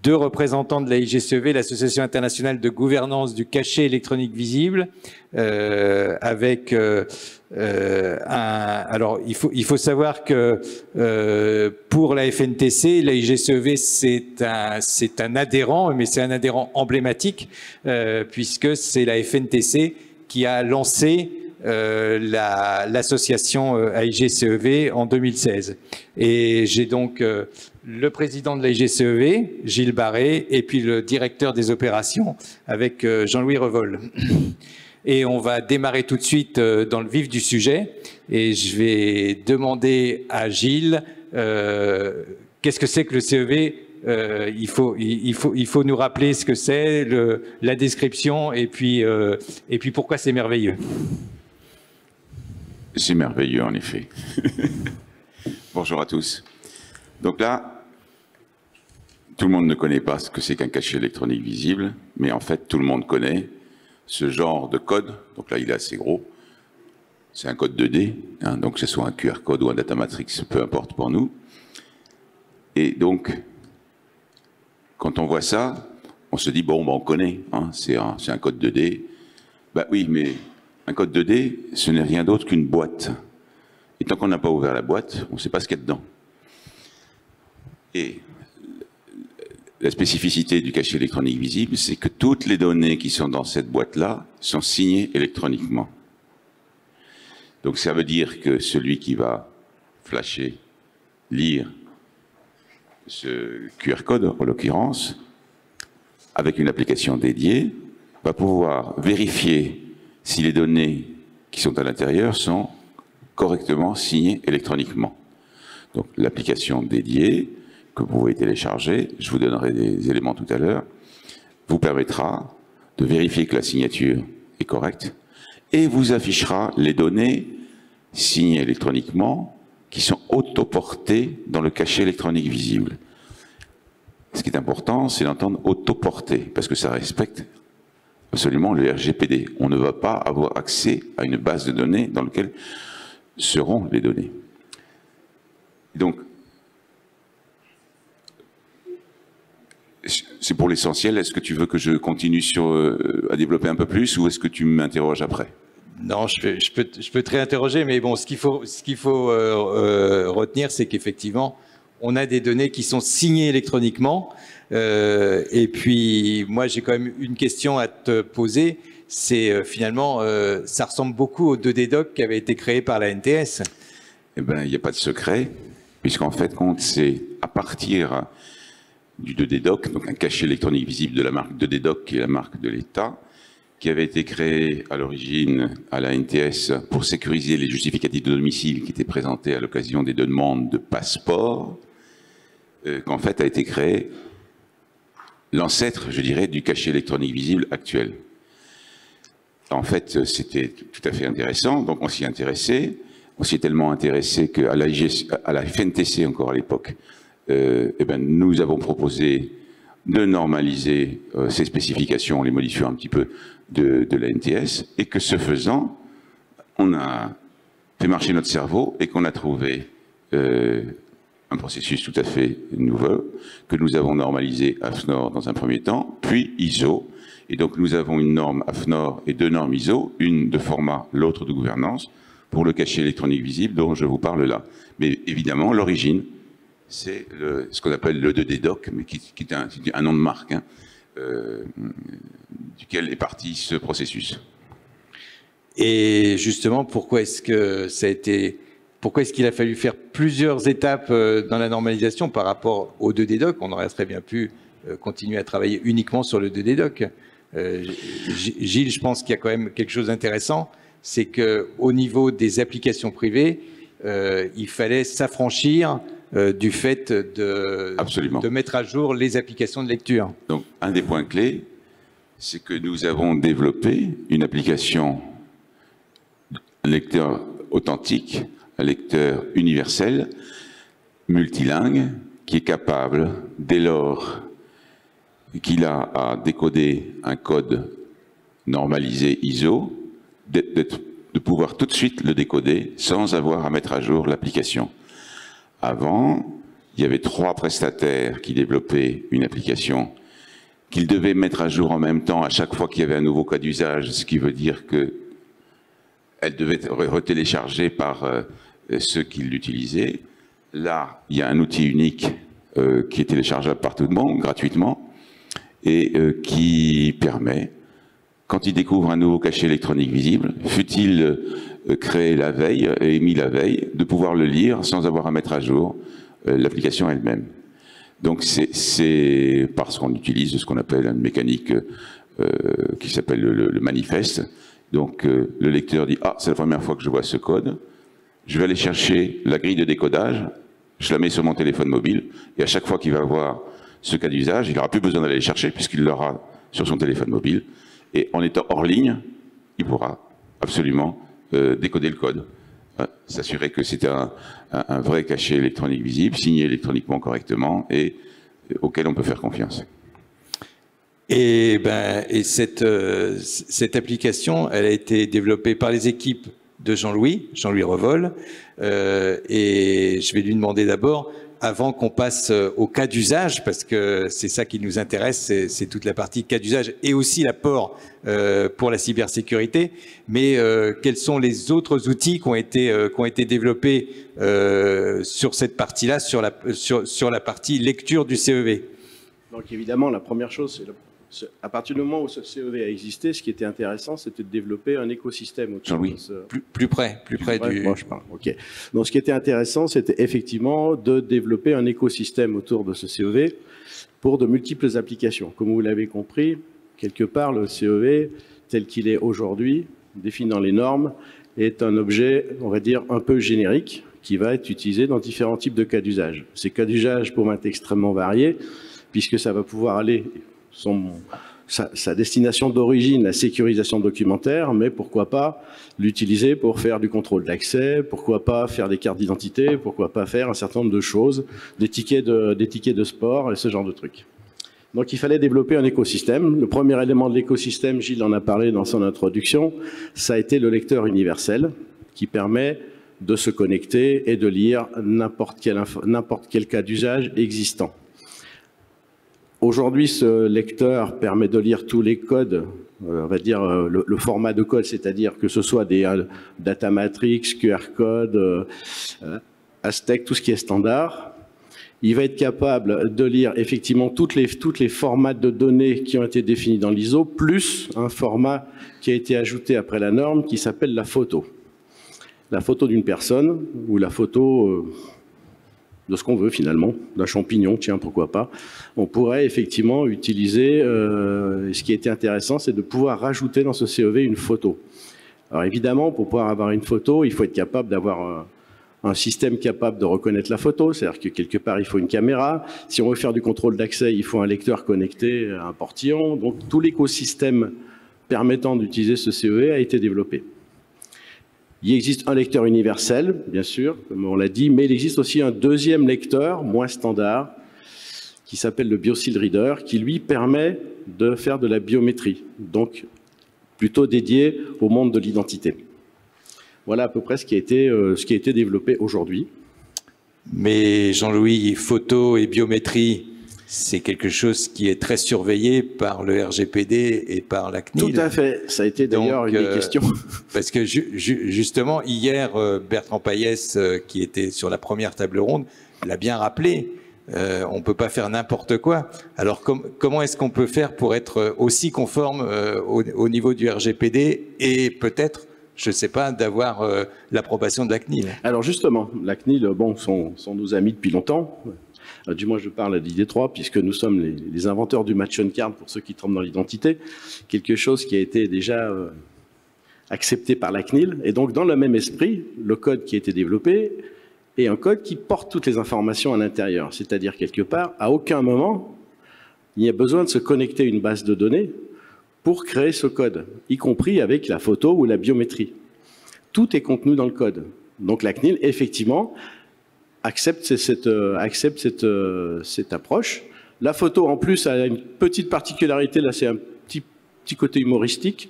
deux représentants de la IGCEV, l'Association internationale de gouvernance du cachet électronique visible, avec alors il faut savoir que pour la FNTC, la IGCEV c'est un adhérent, mais c'est un adhérent emblématique puisque c'est la FNTC qui a lancé l'association AIGCEV en 2016. Et j'ai donc le président de l'AIGCEV, Gilles Barré, et puis le directeur des opérations avec Jean-Louis Revol. Et on va démarrer tout de suite dans le vif du sujet. Et je vais demander à Gilles, qu'est-ce que c'est que le CEV? Il faut nous rappeler ce que c'est, la description, et puis pourquoi c'est merveilleux. C'est merveilleux, en effet. Bonjour à tous. Donc là, tout le monde ne connaît pas ce que c'est qu'un cachet électronique visible, mais en fait, tout le monde connaît ce genre de code. Donc là, il est assez gros. C'est un code 2D, hein, donc que ce soit un QR code ou un data matrix, peu importe pour nous. Et donc, quand on voit ça, on se dit, bon, ben, on connaît, hein, c'est un code 2D. Ben oui, mais un code 2D, ce n'est rien d'autre qu'une boîte. Et tant qu'on n'a pas ouvert la boîte, on ne sait pas ce qu'il y a dedans. Et la spécificité du cachet électronique visible, c'est que toutes les données qui sont dans cette boîte-là sont signées électroniquement. Donc ça veut dire que celui qui va flasher, lire ce QR code, en l'occurrence, avec une application dédiée, va pouvoir vérifier si les données qui sont à l'intérieur sont correctement signées électroniquement. Donc l'application dédiée, que vous pouvez télécharger, je vous donnerai des éléments tout à l'heure, vous permettra de vérifier que la signature est correcte et vous affichera les données signées électroniquement qui sont autoportées dans le cachet électronique visible. Ce qui est important, c'est d'entendre autoporter, parce que ça respecte absolument le RGPD. On ne va pas avoir accès à une base de données dans laquelle seront les données. Donc, c'est pour l'essentiel. Est-ce que tu veux que je continue à développer un peu plus ou est-ce que tu m'interroges après? Non, je peux te réinterroger, mais bon, ce qu'il faut retenir, c'est qu'effectivement, on a des données qui sont signées électroniquement. Et puis, moi, j'ai quand même une question à te poser. C'est finalement, ça ressemble beaucoup au 2D Doc qui avait été créé par la NTS. Eh bien, il n'y a pas de secret, puisqu'en fait, c'est à partir du 2D Doc, donc un cachet électronique visible de la marque 2D Doc, qui est la marque de l'État, qui avait été créé à l'origine à la NTS pour sécuriser les justificatifs de domicile qui étaient présentés à l'occasion des demandes de passeport, qu'en fait a été créé l'ancêtre, je dirais, du cachet électronique visible actuel. En fait, c'était tout à fait intéressant, donc on s'y intéressait. On s'y est tellement intéressé qu'à la FNTC, encore à l'époque, eh ben, nous avons proposé de normaliser ces spécifications, en les modifiant un petit peu de la NTS, et que ce faisant, on a fait marcher notre cerveau et qu'on a trouvé un processus tout à fait nouveau, que nous avons normalisé AFNOR dans un premier temps, puis ISO. Et donc nous avons une norme AFNOR et deux normes ISO, une de format, l'autre de gouvernance, pour le cachet électronique visible dont je vous parle là. Mais évidemment, l'origine, c'est ce qu'on appelle le 2D Doc, mais qui est un nom de marque, hein, duquel est parti ce processus. Et justement, pourquoi est-ce qu'il a fallu faire plusieurs étapes dans la normalisation par rapport au 2D Doc? On aurait très bien pu continuer à travailler uniquement sur le 2D Doc. Gilles, je pense qu'il y a quand même quelque chose d'intéressant, c'est qu'au niveau des applications privées, il fallait s'affranchir du fait de mettre à jour les applications de lecture. Donc, un des points clés, c'est que nous avons développé une application lecteur authentique, un lecteur universel, multilingue, qui est capable, dès lors qu'il a à décoder un code normalisé ISO, de pouvoir tout de suite le décoder sans avoir à mettre à jour l'application. Avant, il y avait 3 prestataires qui développaient une application qu'ils devaient mettre à jour en même temps à chaque fois qu'il y avait un nouveau cas d'usage, ce qui veut dire qu'elle devait être retéléchargée par ceux qui l'utilisaient. Là, il y a un outil unique qui est téléchargeable par tout le monde, gratuitement, et qui permet, quand il découvre un nouveau cachet électronique visible, fut-il créé la veille et émis la veille, de pouvoir le lire sans avoir à mettre à jour l'application elle-même. Donc c'est parce qu'on utilise ce qu'on appelle une mécanique qui s'appelle le manifeste. Donc le lecteur dit « Ah, c'est la première fois que je vois ce code, je vais aller chercher la grille de décodage, je la mets sur mon téléphone mobile, et à chaque fois qu'il va voir ce cas d'usage, il n'aura plus besoin d'aller le chercher puisqu'il l'aura sur son téléphone mobile. Et en étant hors ligne, il pourra absolument décoder le code. S'assurer que c'est un vrai cachet électronique visible, signé électroniquement correctement et auquel on peut faire confiance. Et cette application, elle a été développée par les équipes de Jean-Louis Revol, et je vais lui demander d'abord, avant qu'on passe au cas d'usage, parce que c'est ça qui nous intéresse, c'est toute la partie cas d'usage et aussi l'apport pour la cybersécurité, mais quels sont les autres outils qui ont été développés sur cette partie-là, sur la partie lecture du CEV? Donc évidemment, la première chose, c'est à partir du moment où ce CEV a existé, ce qui était intéressant, c'était de développer un écosystème autour de ce... Plus près du... Moi, je parle. Ok. Donc, ce qui était intéressant, c'était effectivement de développer un écosystème autour de ce CEV pour de multiples applications. Comme vous l'avez compris, quelque part, le CEV, tel qu'il est aujourd'hui, défini dans les normes, est un objet, on va dire, un peu générique, qui va être utilisé dans différents types de cas d'usage. Ces cas d'usage peuvent être extrêmement variés, puisque ça va pouvoir aller... sa destination d'origine, la sécurisation documentaire, mais pourquoi pas l'utiliser pour faire du contrôle d'accès, pourquoi pas faire des cartes d'identité, pourquoi pas faire un certain nombre de choses, des tickets de sport et ce genre de trucs. Donc il fallait développer un écosystème. Le premier élément de l'écosystème, Gilles en a parlé dans son introduction, ça a été le lecteur universel qui permet de se connecter et de lire n'importe quel cas d'usage existant. Aujourd'hui, ce lecteur permet de lire tous les codes, on va dire le format de code, c'est-à-dire que ce soit des data matrix, QR code, Aztec, tout ce qui est standard. Il va être capable de lire effectivement toutes les formats de données qui ont été définis dans l'ISO, plus un format qui a été ajouté après la norme qui s'appelle la photo. La photo d'une personne ou la photo... de ce qu'on veut finalement, d'un champignon, tiens, pourquoi pas. On pourrait effectivement utiliser, ce qui était intéressant, c'est de pouvoir rajouter dans ce CEV une photo. Alors évidemment, pour pouvoir avoir une photo, il faut être capable d'avoir un système capable de reconnaître la photo, c'est-à-dire que quelque part, il faut une caméra. Si on veut faire du contrôle d'accès, il faut un lecteur connecté à un portillon. Donc tout l'écosystème permettant d'utiliser ce CEV a été développé. Il existe un lecteur universel, bien sûr, comme on l'a dit, mais il existe aussi un deuxième lecteur, moins standard, qui s'appelle le BioSeal Reader, qui lui permet de faire de la biométrie, donc plutôt dédié au monde de l'identité. Voilà à peu près ce qui a été développé aujourd'hui. Mais Jean-Louis, photo et biométrie, c'est quelque chose qui est très surveillé par le RGPD et par la CNIL. Tout à fait, ça a été d'ailleurs une des questions. Parce que justement, hier, Bertrand Payès, qui était sur la première table ronde, l'a bien rappelé, on ne peut pas faire n'importe quoi. Alors comment est-ce qu'on peut faire pour être aussi conforme au niveau du RGPD et peut-être, je ne sais pas, d'avoir l'approbation de la CNIL? Alors justement, la CNIL, bon, sont nos amis depuis longtemps. Du moins, je parle d'ID3, puisque nous sommes les inventeurs du match on card pour ceux qui tremblent dans l'identité. Quelque chose qui a été déjà accepté par la CNIL. Et donc, dans le même esprit, le code qui a été développé est un code qui porte toutes les informations à l'intérieur. C'est-à-dire, quelque part, à aucun moment, il y a besoin de se connecter à une base de données pour créer ce code, y compris avec la photo ou la biométrie. Tout est contenu dans le code. Donc, la CNIL, effectivement, accepte cette approche. La photo, en plus, a une petite particularité, là c'est un petit côté humoristique.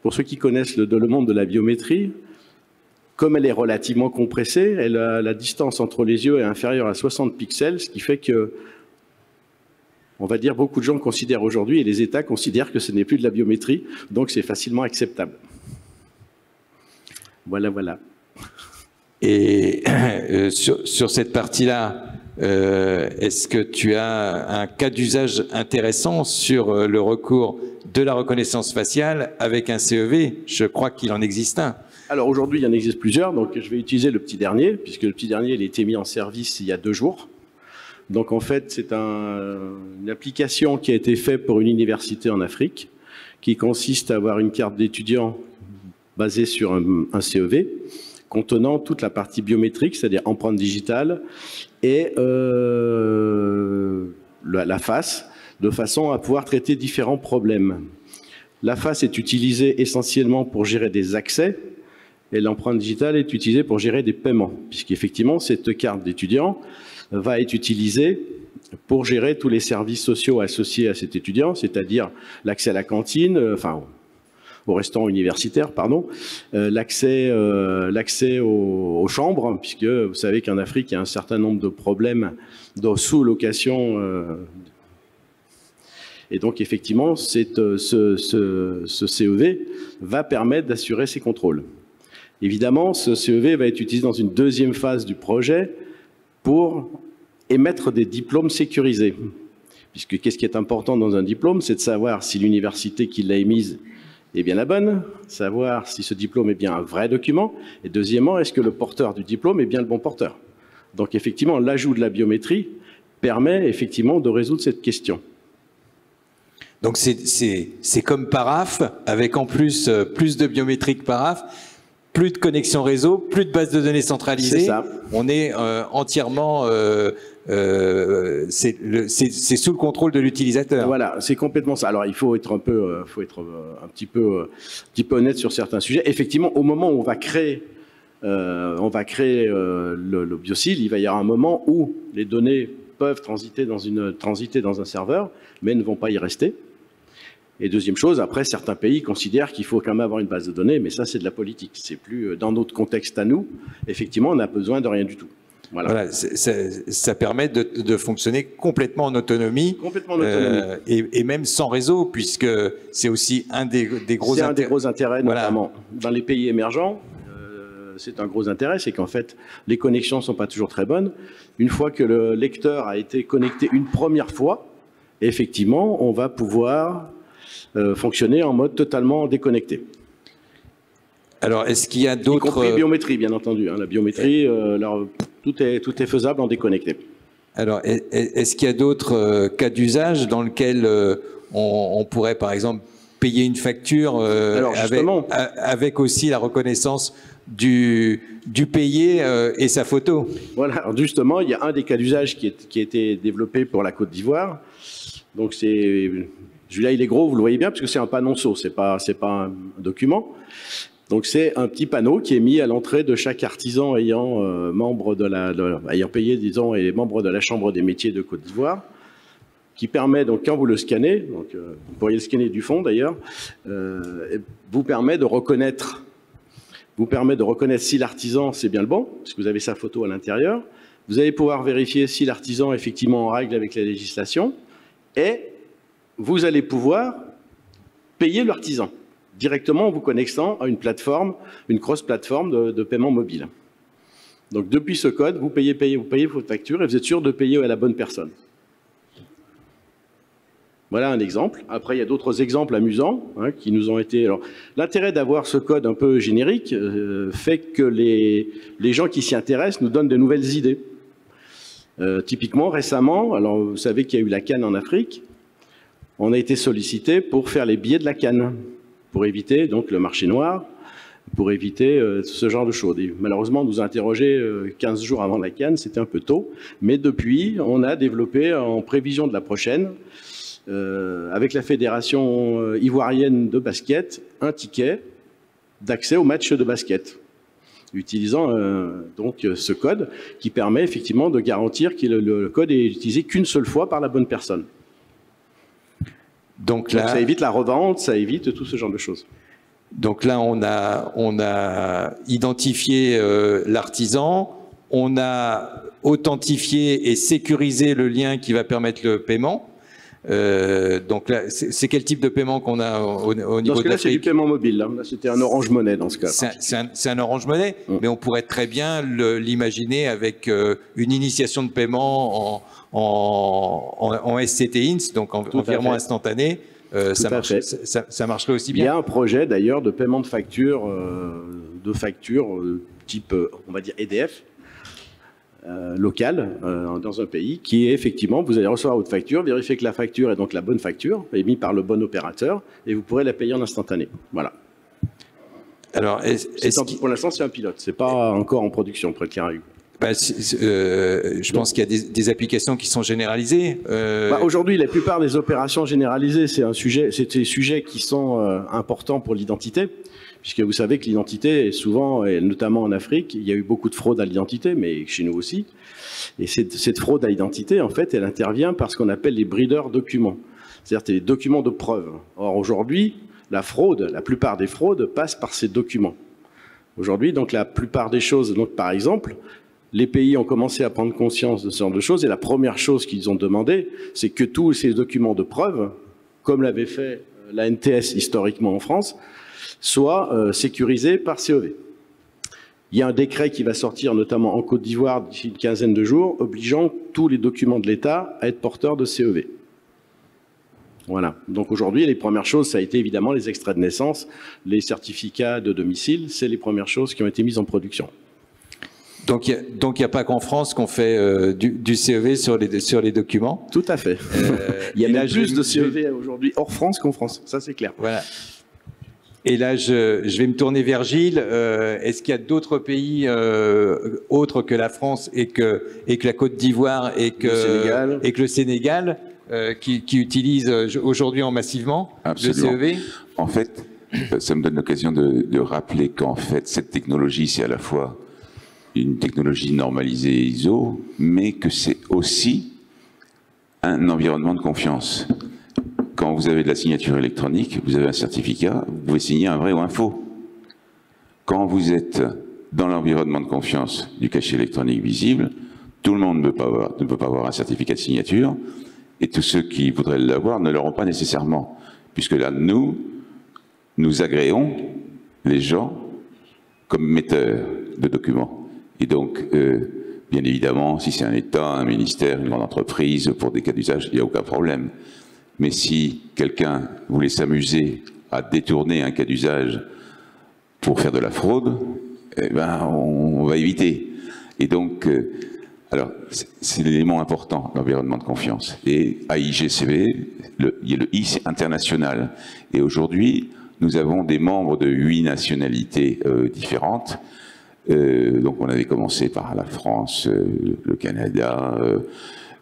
Pour ceux qui connaissent le monde de la biométrie, comme elle est relativement compressée, la distance entre les yeux est inférieure à 60 pixels, ce qui fait que, on va dire, beaucoup de gens considèrent aujourd'hui, et les États considèrent que ce n'est plus de la biométrie, donc c'est facilement acceptable. Voilà, voilà. Et sur cette partie-là, est-ce que tu as un cas d'usage intéressant sur le recours de la reconnaissance faciale avec un CEV? Je crois qu'il en existe un. Alors aujourd'hui, il y en existe plusieurs, donc je vais utiliser le petit dernier, puisque le petit dernier il a été mis en service il y a 2 jours. Donc en fait, c'est une application qui a été faite pour une université en Afrique, qui consiste à avoir une carte d'étudiant basée sur un CEV, contenant toute la partie biométrique, c'est-à-dire empreinte digitale, et la face, de façon à pouvoir traiter différents problèmes. La face est utilisée essentiellement pour gérer des accès, et l'empreinte digitale est utilisée pour gérer des paiements, puisqu'effectivement, cette carte d'étudiant va être utilisée pour gérer tous les services sociaux associés à cet étudiant, c'est-à-dire l'accès à la cantine, enfin, au restaurant universitaire, pardon, l'accès aux chambres, puisque vous savez qu'en Afrique, il y a un certain nombre de problèmes de sous-location. Et donc, effectivement, ce CEV va permettre d'assurer ces contrôles. Évidemment, ce CEV va être utilisé dans une deuxième phase du projet pour émettre des diplômes sécurisés. Puisque qu'est-ce qui est important dans un diplôme? C'est de savoir si l'université qui l'a émise est bien la bonne, savoir si ce diplôme est bien un vrai document, et deuxièmement, est-ce que le porteur du diplôme est bien le bon porteur? Donc effectivement, l'ajout de la biométrie permet effectivement de résoudre cette question. Donc c'est comme Paraf, avec en plus plus de biométrie que Paraf, plus de connexion réseau, plus de base de données centralisée. C'est ça. On est entièrement... c'est sous le contrôle de l'utilisateur. Voilà, c'est complètement ça. Alors il faut être un petit peu honnête sur certains sujets. Effectivement, au moment où on va créer le biocile, il va y avoir un moment où les données peuvent transiter dans un serveur, mais ne vont pas y rester. Et deuxième chose, après, certains pays considèrent qu'il faut quand même avoir une base de données, mais ça, c'est de la politique. C'est plus dans notre contexte à nous. Effectivement, on n'a besoin de rien du tout. Voilà, ça permet de fonctionner complètement en autonomie, et même sans réseau, puisque c'est aussi un des gros intérêts. C'est un des gros intérêts, notamment dans les pays émergents. C'est un gros intérêt, c'est qu'en fait, les connexions ne sont pas toujours très bonnes. Une fois que le lecteur a été connecté une première fois, effectivement, on va pouvoir fonctionner en mode totalement déconnecté. Alors, est-ce qu'il y a d'autres... Y compris biométrie, bien entendu. Hein. La biométrie, tout est faisable en déconnecté. Alors, est-ce qu'il y a d'autres cas d'usage dans lesquels on pourrait, par exemple, payer une facture avec aussi la reconnaissance du payé et sa photo? Voilà, alors justement, il y a un des cas d'usage qui a été développé pour la Côte d'Ivoire. Donc, celui-là, il est gros, vous le voyez bien, parce que c'est un panonceau, c'est pas un document. Donc c'est un petit panneau qui est mis à l'entrée de chaque artisan ayant payé, disons, et membre de la Chambre des métiers de Côte d'Ivoire, qui permet, donc quand vous le scannez, donc vous pourriez le scanner du fond d'ailleurs, vous permet de reconnaître si l'artisan c'est bien le bon, parce que vous avez sa photo à l'intérieur. Vous allez pouvoir vérifier si l'artisan est effectivement en règle avec la législation, et vous allez pouvoir payer l'artisan directement en vous connectant à une plateforme, une cross-plateforme de paiement mobile. Donc depuis ce code, vous payez votre facture et vous êtes sûr de payer à la bonne personne. Voilà un exemple. Après, il y a d'autres exemples amusants qui nous ont été... Alors, l'intérêt d'avoir ce code un peu générique fait que les gens qui s'y intéressent nous donnent de nouvelles idées. Typiquement, récemment, alors vous savez qu'il y a eu la canne en Afrique, on a été sollicité pour faire les billets de la canne, pour éviter donc le marché noir, pour éviter ce genre de choses. Et malheureusement, on nous a interrogé 15 jours avant la canne, c'était un peu tôt, mais depuis, on a développé en prévision de la prochaine, avec la fédération ivoirienne de basket, un ticket d'accès au match de basket, utilisant donc ce code qui permet effectivement de garantir que le code est utilisé qu'une seule fois par la bonne personne. Donc ça évite la revente, ça évite tout ce genre de choses. Donc là, on a identifié l'artisan, on a authentifié et sécurisé le lien qui va permettre le paiement. Donc là, c'est quel type de paiement qu'on a au niveau de Dans ce cas-là, c'est du l'Afrique? paiement mobile. Là, c'était un Orange Money dans ce cas. C'est un Orange Money, mais on pourrait très bien l'imaginer avec une initiation de paiement en SCT INS, donc en virement instantané. Ça marcherait aussi bien. Il y a un projet d'ailleurs de paiement de factures, type, on va dire EDF, local, dans un pays, qui est effectivement, vous allez recevoir votre facture, vérifier que la facture est donc la bonne facture, émise par le bon opérateur, et vous pourrez la payer en instantané. Voilà. Alors, pour l'instant, c'est un pilote, c'est pas encore en production, pour être clair avec vous. Je pense qu'il y a des applications qui sont généralisées. Aujourd'hui, la plupart des opérations généralisées, c'est des sujets qui sont importants pour l'identité, puisque vous savez que l'identité est souvent, et notamment en Afrique, il y a eu beaucoup de fraude à l'identité, mais chez nous aussi. Et cette fraude à l'identité, en fait, elle intervient par ce qu'on appelle les breeder documents, c'est-à-dire les documents de preuve. Or, aujourd'hui, la plupart des fraudes passent par ces documents. Aujourd'hui, donc, la plupart des choses, donc, par exemple, les pays ont commencé à prendre conscience de ce genre de choses, et la première chose qu'ils ont demandé, c'est que tous ces documents de preuve, comme l'avait fait la NTS historiquement en France, soient sécurisés par CEV. Il y a un décret qui va sortir, notamment en Côte d'Ivoire, d'ici une quinzaine de jours, obligeant tous les documents de l'État à être porteurs de CEV. Voilà. Donc aujourd'hui, les premières choses, ça a été évidemment les extraits de naissance, les certificats de domicile, c'est les premières choses qui ont été mises en production. Donc il n'y a pas qu'en France qu'on fait du CEV sur les documents. Tout à fait. Il y a même plus de CEV aujourd'hui hors France qu'en France, ça c'est clair. Voilà. Et là, je vais me tourner vers Gilles. Est-ce qu'il y a d'autres pays autres que la France et que la Côte d'Ivoire et que le Sénégal qui utilisent aujourd'hui massivement Absolument. le CEV? En fait, ça me donne l'occasion de rappeler qu'en fait, cette technologie, c'est à la fois une technologie normalisée ISO, mais que c'est aussi un environnement de confiance. Quand vous avez de la signature électronique, vous avez un certificat, vous pouvez signer un vrai ou un faux. Quand vous êtes dans l'environnement de confiance du cachet électronique visible, tout le monde ne peut pas avoir un certificat de signature, et tous ceux qui voudraient l'avoir ne l'auront pas nécessairement, puisque là, nous agréons les gens comme metteurs de documents. Et donc, bien évidemment, si c'est un État, un ministère, une grande entreprise, pour des cas d'usage, il n'y a aucun problème. Mais si quelqu'un voulait s'amuser à détourner un cas d'usage pour faire de la fraude, eh ben, on va éviter. Et donc, alors, c'est l'élément important, l'environnement de confiance. Et à IGCV, le I, c'est international. Et aujourd'hui, nous avons des membres de 8 nationalités différentes. Donc on avait commencé par la France, le Canada,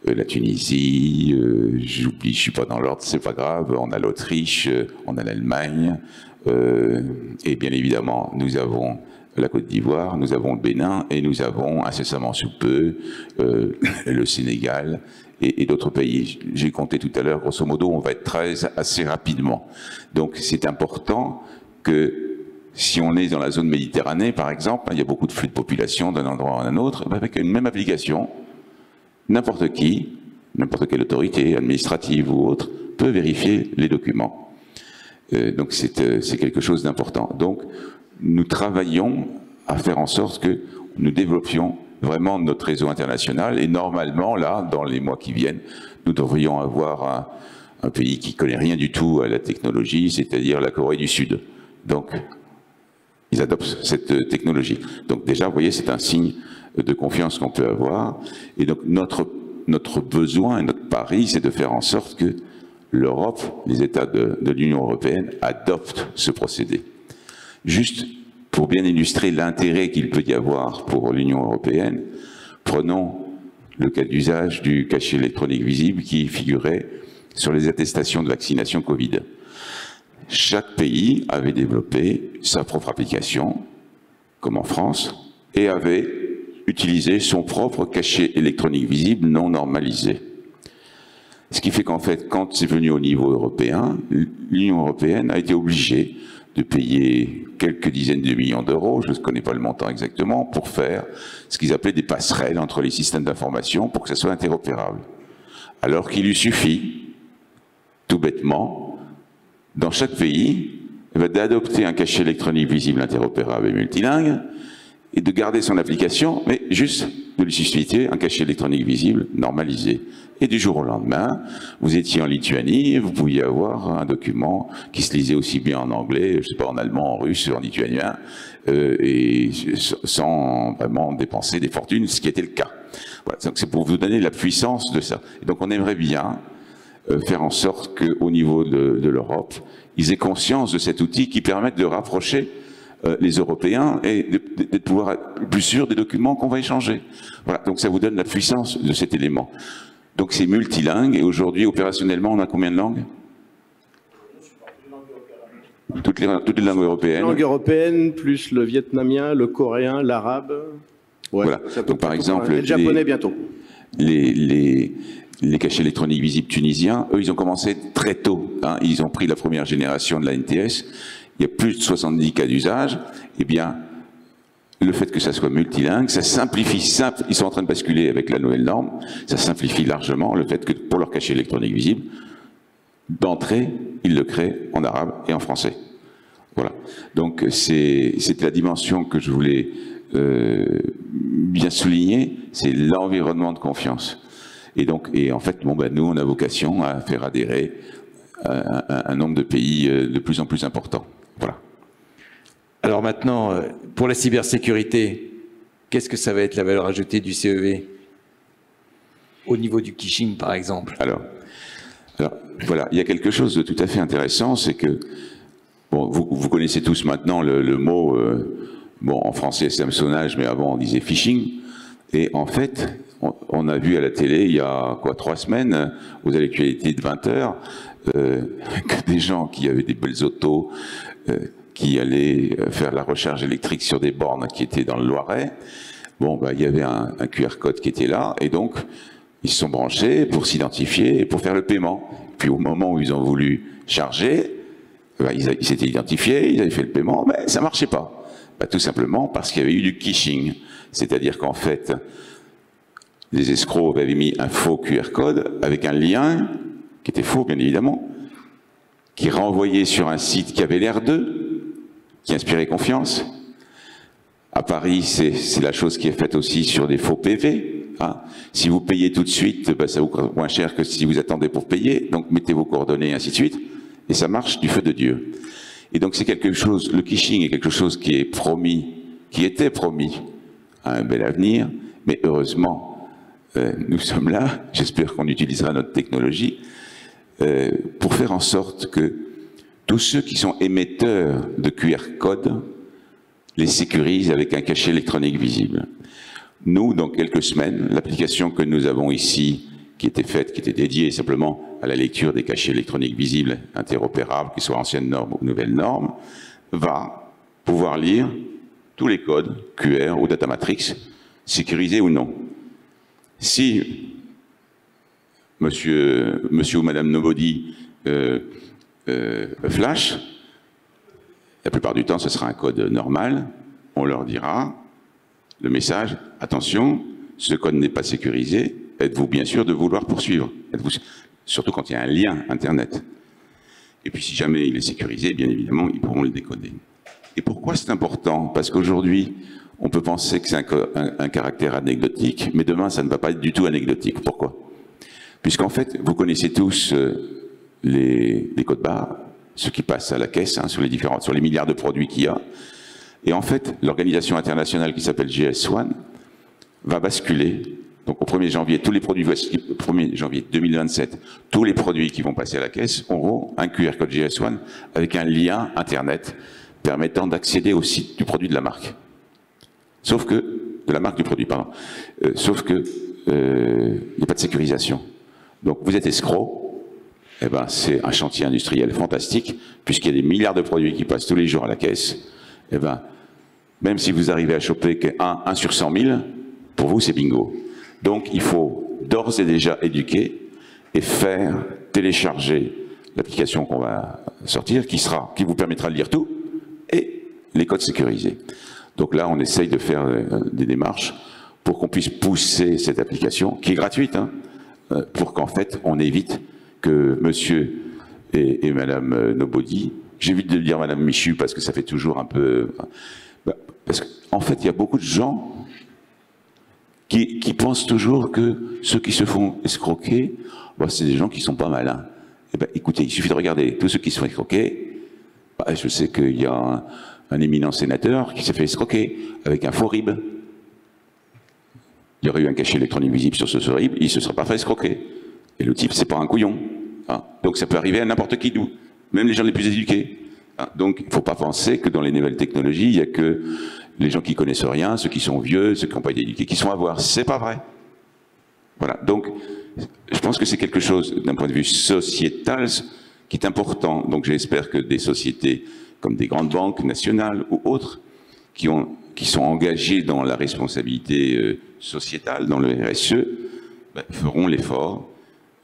la Tunisie, j'oublie, je suis pas dans l'ordre, c'est pas grave, on a l'Autriche, on a l'Allemagne, et bien évidemment nous avons la Côte d'Ivoire, nous avons le Bénin, et nous avons incessamment sous peu le Sénégal et d'autres pays. J'ai compté tout à l'heure, grosso modo, on va être 13 assez rapidement. Donc c'est important que si on est dans la zone Méditerranée, par exemple, il y a beaucoup de flux de population d'un endroit à un autre, avec une même application, n'importe qui, n'importe quelle autorité administrative ou autre, peut vérifier les documents. Donc c'est quelque chose d'important. Donc nous travaillons à faire en sorte que nous développions vraiment notre réseau international, et normalement, là, dans les mois qui viennent, nous devrions avoir un pays qui ne connaît rien du tout à la technologie, c'est-à-dire la Corée du Sud. Donc, ils adoptent cette technologie. Donc déjà, vous voyez, c'est un signe de confiance qu'on peut avoir. Et donc notre besoin et notre pari, c'est de faire en sorte que l'Europe, les États de l'Union européenne, adoptent ce procédé. Juste pour bien illustrer l'intérêt qu'il peut y avoir pour l'Union européenne, prenons le cas d'usage du cachet électronique visible qui figurait sur les attestations de vaccination Covid. Chaque pays avait développé sa propre application, comme en France, et avait utilisé son propre cachet électronique visible non normalisé. Ce qui fait qu'en fait, quand c'est venu au niveau européen, l'Union européenne a été obligée de payer quelques dizaines de millions d'euros, je ne connais pas le montant exactement, pour faire ce qu'ils appelaient des passerelles entre les systèmes d'information pour que ça soit interopérable. Alors qu'il lui suffit, tout bêtement, dans chaque pays, d'adopter un cachet électronique visible, interopérable et multilingue, et de garder son application, mais juste de lui substituer un cachet électronique visible normalisé. Et du jour au lendemain, vous étiez en Lituanie, vous pouviez avoir un document qui se lisait aussi bien en anglais, je sais pas, en allemand, en russe, en lituanien, et sans vraiment dépenser des fortunes, ce qui était le cas. Voilà, donc c'est pour vous donner la puissance de ça. Et donc on aimerait bien faire en sorte qu'au niveau de l'Europe, ils aient conscience de cet outil qui permet de rapprocher les Européens et de pouvoir être plus sûrs des documents qu'on va échanger. Voilà, donc ça vous donne la puissance de cet élément. Donc c'est multilingue, et aujourd'hui, opérationnellement, on a combien de langues? Toutes les langues européennes. Les langues européennes, plus le vietnamien, le coréen, l'arabe. Ouais, voilà, donc par exemple... le japonais bientôt. Les cachets électroniques visibles tunisiens, eux, ils ont commencé très tôt. Hein, ils ont pris la première génération de la NTS. Il y a plus de 70 cas d'usage. Eh bien, le fait que ça soit multilingue, ça simplifie, ils sont en train de basculer avec la nouvelle norme, ça simplifie largement le fait que pour leur cachet électronique visible, d'entrée, ils le créent en arabe et en français. Voilà. Donc, c'est la dimension que je voulais bien souligner, c'est l'environnement de confiance. Et donc, en fait, bon, ben, nous, on a vocation à faire adhérer un nombre de pays de plus en plus important. Voilà. Alors maintenant, pour la cybersécurité, qu'est-ce que ça va être la valeur ajoutée du CEV au niveau du phishing, par exemple? Alors, voilà, il y a quelque chose de tout à fait intéressant, c'est que, bon, vous connaissez tous maintenant le mot, bon, en français c'est hameçonnage, mais avant on disait phishing, et en fait, on a vu à la télé, il y a quoi, 3 semaines, aux actualités de 20 h, que des gens qui avaient des belles autos, qui allaient faire la recharge électrique sur des bornes qui étaient dans le Loiret, bon, bah, il y avait un QR code qui était là, et donc, ils se sont branchés pour s'identifier et pour faire le paiement. Puis au moment où ils ont voulu charger, bah, ils s'étaient identifiés, ils avaient fait le paiement, mais ça marchait pas. Bah, tout simplement parce qu'il y avait eu du phishing. C'est-à-dire qu'en fait, les escrocs avaient mis un faux QR code avec un lien, qui était faux bien évidemment, qui renvoyait sur un site qui avait l'air d'eux, qui inspirait confiance. À Paris, c'est la chose qui est faite aussi sur des faux PV. Hein. Si vous payez tout de suite, ben, ça vous coûte moins cher que si vous attendez pour payer, donc mettez vos coordonnées, ainsi de suite, et ça marche du feu de Dieu. Et donc c'est quelque chose, le phishing est quelque chose qui est promis, qui était promis à un bel avenir, mais heureusement, nous sommes là, j'espère qu'on utilisera notre technologie, pour faire en sorte que tous ceux qui sont émetteurs de QR code les sécurisent avec un cachet électronique visible. Nous, dans quelques semaines, l'application que nous avons ici, qui était faite, qui était dédiée simplement à la lecture des cachets électroniques visibles, interopérables, qu'ils soient anciennes normes ou nouvelles normes, va pouvoir lire tous les codes QR ou data matrix, sécurisés ou non. Si monsieur ou madame Nobody flash, la plupart du temps, ce sera un code normal, on leur dira le message, attention, ce code n'est pas sécurisé, êtes-vous bien sûr de vouloir poursuivre? Surtout quand il y a un lien Internet. Et puis si jamais il est sécurisé, bien évidemment, ils pourront le décoder. Et pourquoi c'est important? Parce qu'aujourd'hui, on peut penser que c'est un caractère anecdotique, mais demain, ça ne va pas être du tout anecdotique. Pourquoi? Puisqu'en fait, vous connaissez tous les codes barres, ceux qui passent à la caisse, hein, sur les milliards de produits qu'il y a. Et en fait, l'organisation internationale qui s'appelle GS1 va basculer. Donc au 1er janvier, 1er janvier 2027, tous les produits qui vont passer à la caisse auront un QR code GS1 avec un lien Internet permettant d'accéder au site du produit de la marque. Sauf que, de la marque du produit, pardon. Sauf que, il n'y a pas de sécurisation. Donc vous êtes escroc, eh ben, c'est un chantier industriel fantastique, puisqu'il y a des milliards de produits qui passent tous les jours à la caisse. Eh ben, même si vous arrivez à choper un sur 100 000, pour vous, c'est bingo. Donc, il faut d'ores et déjà éduquer et faire télécharger l'application qu'on va sortir, qui vous permettra de lire tout, et les codes sécurisés. Donc là, on essaye de faire des démarches pour qu'on puisse pousser cette application, qui est gratuite, hein, pour qu'en fait, on évite que monsieur et madame Nobody, j'évite de dire madame Michu parce que ça fait toujours un peu... Parce qu'en fait, il y a beaucoup de gens qui pensent toujours que ceux qui se font escroquer, bah, c'est des gens qui sont pas malins. Eh ben, écoutez, il suffit de regarder tous ceux qui se font escroquer. Bah, je sais qu'il y a un éminent sénateur qui s'est fait escroquer avec un faux RIB. Il y aurait eu un cachet électronique visible sur ce RIB, il ne se serait pas fait escroquer. Et le type, c'est pas un couillon. Hein. Donc ça peut arriver à n'importe qui d'où, même les gens les plus éduqués. Hein. Donc il ne faut pas penser que dans les nouvelles technologies, il n'y a que les gens qui connaissent rien, ceux qui sont vieux, ceux qui n'ont pas été éduqués, qui sont à voir. C'est pas vrai. Voilà. Donc je pense que c'est quelque chose, d'un point de vue sociétal, qui est important. Donc j'espère que des sociétés comme des grandes banques nationales ou autres, qui sont engagées dans la responsabilité sociétale, dans le RSE, ben, feront l'effort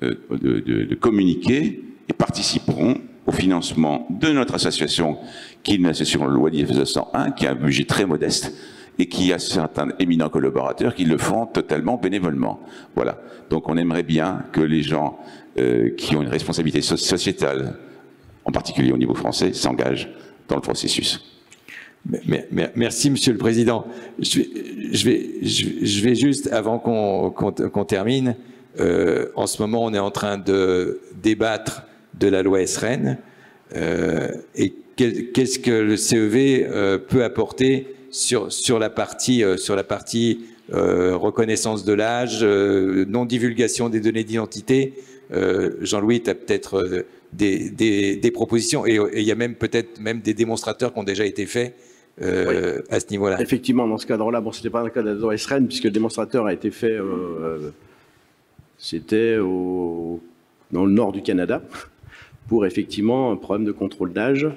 de communiquer et participeront au financement de notre association, qui est une association loi 1901, qui a un budget très modeste et qui a certains éminents collaborateurs qui le font totalement bénévolement. Voilà. Donc on aimerait bien que les gens qui ont une responsabilité sociétale, en particulier au niveau français, s'engagent dans le processus. Merci, Monsieur le Président. Je vais juste, avant qu'on termine, en ce moment, on est en train de débattre de la loi SREN et qu'est-ce que le CEV peut apporter sur la partie reconnaissance de l'âge, non-divulgation des données d'identité. Jean-Louis, tu as peut-être des propositions et il y a même peut-être des démonstrateurs qui ont déjà été faits oui, à ce niveau-là. Effectivement, dans ce cadre-là, bon, ce n'était pas dans le cadre de la loi SREN, puisque le démonstrateur a été fait, c'était dans le nord du Canada, pour effectivement un problème de contrôle d'âge,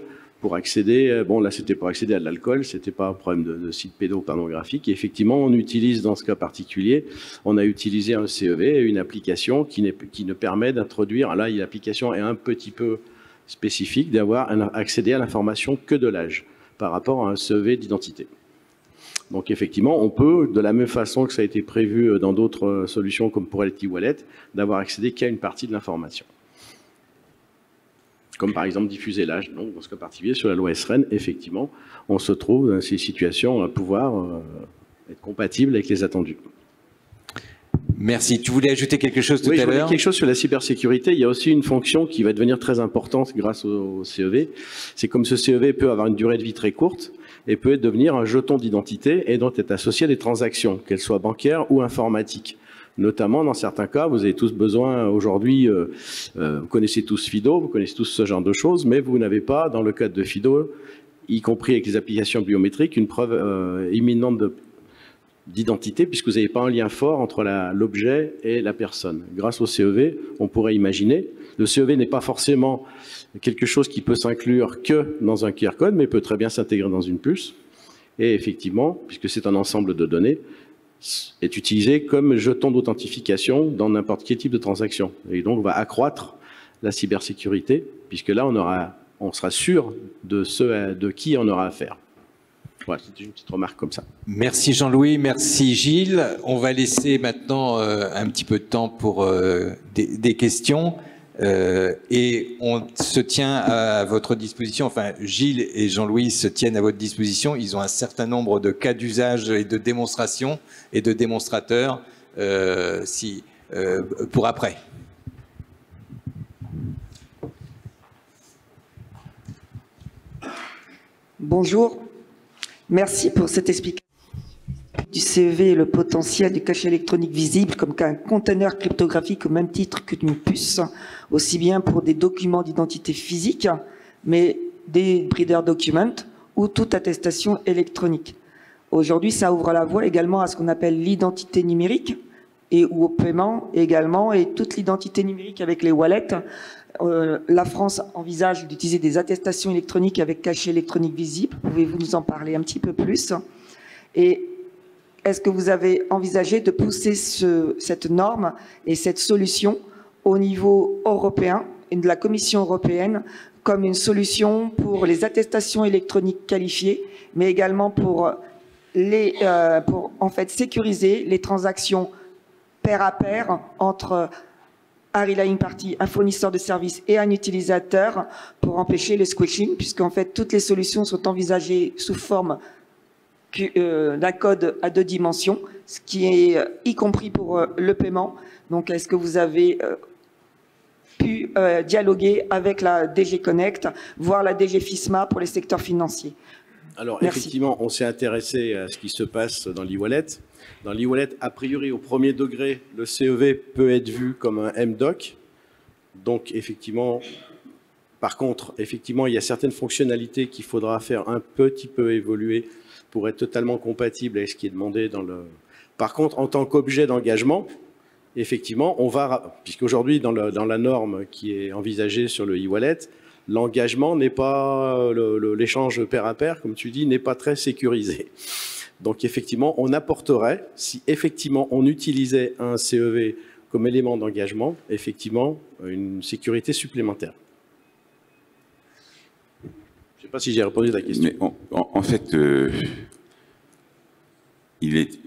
pour accéder, bon là c'était pour accéder à de l'alcool, c'était pas un problème de site pédopornographique, et effectivement on utilise dans ce cas particulier, on a utilisé un CEV, une application qui ne permet d'introduire, là l'application est un petit peu spécifique, d'avoir accédé à l'information que de l'âge, par rapport à un CEV d'identité. Donc effectivement, on peut, de la même façon que ça a été prévu dans d'autres solutions comme pour LT-Wallet, d'avoir accédé qu'à une partie de l'information. Comme par exemple diffuser l'âge. Donc dans ce cas particulier, sur la loi SREN, effectivement, on se trouve dans ces situations à pouvoir être compatible avec les attendus. Merci. Tu voulais ajouter quelque chose tout à l'heure? Oui, quelque chose sur la cybersécurité. Il y a aussi une fonction qui va devenir très importante grâce au CEV. C'est comme ce CEV peut avoir une durée de vie très courte et peut devenir un jeton d'identité et donc être associé à des transactions, qu'elles soient bancaires ou informatiques. Notamment, dans certains cas, vous avez tous besoin aujourd'hui, vous connaissez tous FIDO, vous connaissez tous ce genre de choses, mais vous n'avez pas, dans le cadre de FIDO, y compris avec les applications biométriques, une preuve imminente d'identité, puisque vous n'avez pas un lien fort entre l'objet et la personne. Grâce au CEV, on pourrait imaginer, le CEV n'est pas forcément quelque chose qui peut s'inclure que dans un QR code, mais peut très bien s'intégrer dans une puce. Et effectivement, puisque c'est un ensemble de données, est utilisé comme jeton d'authentification dans n'importe quel type de transaction. Et donc, on va accroître la cybersécurité, puisque là, on sera sûr de qui on aura affaire. Voilà, c'est une petite remarque comme ça. Merci Jean-Louis, merci Gilles. On va laisser maintenant un petit peu de temps pour des questions. Et on se tient à votre disposition, enfin Gilles et Jean-Louis se tiennent à votre disposition, ils ont un certain nombre de cas d'usage et de démonstrations et de démonstrateurs pour après. Bonjour, merci pour cette explication du CEV et le potentiel du cachet électronique visible comme qu'un conteneur cryptographique au même titre qu'une puce, aussi bien pour des documents d'identité physique, mais des breeder documents ou toute attestation électronique. Aujourd'hui, ça ouvre la voie également à ce qu'on appelle l'identité numérique ou au paiement également, et toute l'identité numérique avec les wallets. La France envisage d'utiliser des attestations électroniques avec cachet électronique visible. Pouvez-vous nous en parler un petit peu plus? Et est-ce que vous avez envisagé de pousser cette norme et cette solution au niveau européen et de la Commission européenne comme une solution pour les attestations électroniques qualifiées, mais également pour en fait sécuriser les transactions pair à pair entre un relaying party, un fournisseur de services et un utilisateur pour empêcher le squishing, puisqu'en fait toutes les solutions sont envisagées sous forme d'un code à 2 dimensions, ce qui est y compris pour le paiement. Donc est-ce que vous avez pu dialoguer avec la DG Connect, voire la DG FISMA pour les secteurs financiers? Alors, merci. Effectivement, on s'est intéressé à ce qui se passe dans l'e-wallet. Dans l'e-wallet, a priori, au premier degré, le CEV peut être vu comme un MDoc. Donc, effectivement, par contre, effectivement, il y a certaines fonctionnalités qu'il faudra faire un petit peu évoluer pour être totalement compatible avec ce qui est demandé dans le... Par contre, en tant qu'objet d'engagement, effectivement, on va... Puisqu'aujourd'hui, dans la norme qui est envisagée sur le e-wallet, l'engagement n'est pas... L'échange pair à pair, comme tu dis, n'est pas très sécurisé. Donc, effectivement, on apporterait, si effectivement on utilisait un CEV comme élément d'engagement, effectivement, une sécurité supplémentaire. Je ne sais pas si j'ai répondu à ta question. Mais en fait, il est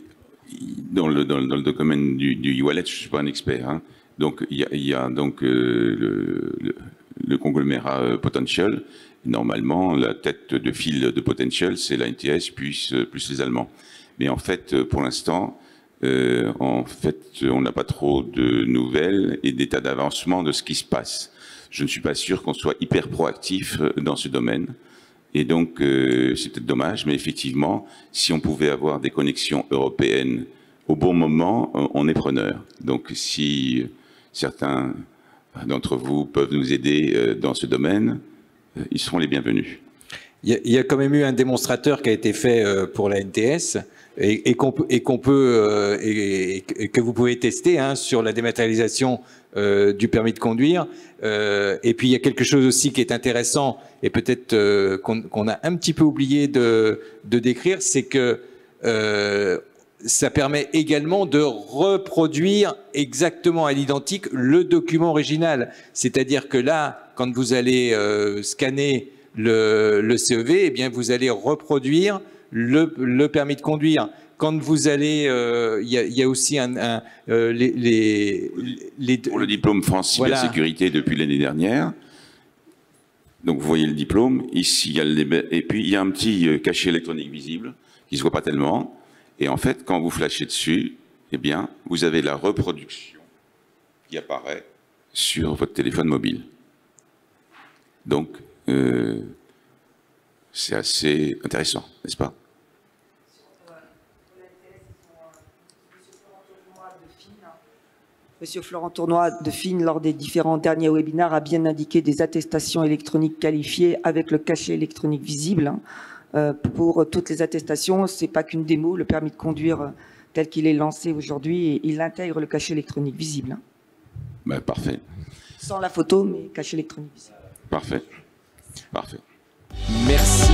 dans le domaine du e-wallet, je ne suis pas un expert. Hein. Donc, il y a donc le conglomérat Potential. Normalement, la tête de file de Potential, c'est la NTS plus les Allemands. Mais en fait, pour l'instant, on n'a pas trop de nouvelles et d'état d'avancement de ce qui se passe. Je ne suis pas sûr qu'on soit hyper proactif dans ce domaine. Et donc, c'est peut-être dommage, mais effectivement, si on pouvait avoir des connexions européennes au bon moment, on est preneur. Donc, si certains d'entre vous peuvent nous aider dans ce domaine, ils seront les bienvenus. Il y a quand même eu un démonstrateur qui a été fait pour la NTS et que vous pouvez tester hein, sur la dématérialisation du permis de conduire. Et puis il y a quelque chose aussi qui est intéressant et peut-être qu'on a un petit peu oublié de décrire, c'est que ça permet également de reproduire exactement à l'identique le document original. C'est-à-dire que là, quand vous allez scanner le CEV, eh bien vous allez reproduire le permis de conduire. Quand vous allez, il y a aussi pour le diplôme France Cybersécurité depuis l'année dernière. Donc vous voyez le diplôme ici, et puis il y a un petit cachet électronique visible qui se voit pas tellement. Et en fait, quand vous flashez dessus, eh bien, vous avez la reproduction qui apparaît sur votre téléphone mobile. Donc, c'est assez intéressant, n'est-ce pas? Monsieur Florent Tournois de FIN, lors des différents derniers webinaires, a bien indiqué des attestations électroniques qualifiées avec le cachet électronique visible. Pour toutes les attestations, ce n'est pas qu'une démo, le permis de conduire tel qu'il est lancé aujourd'hui, il intègre le cachet électronique visible. Ben, parfait. Sans la photo, mais cachet électronique visible. Parfait. Parfait. Merci.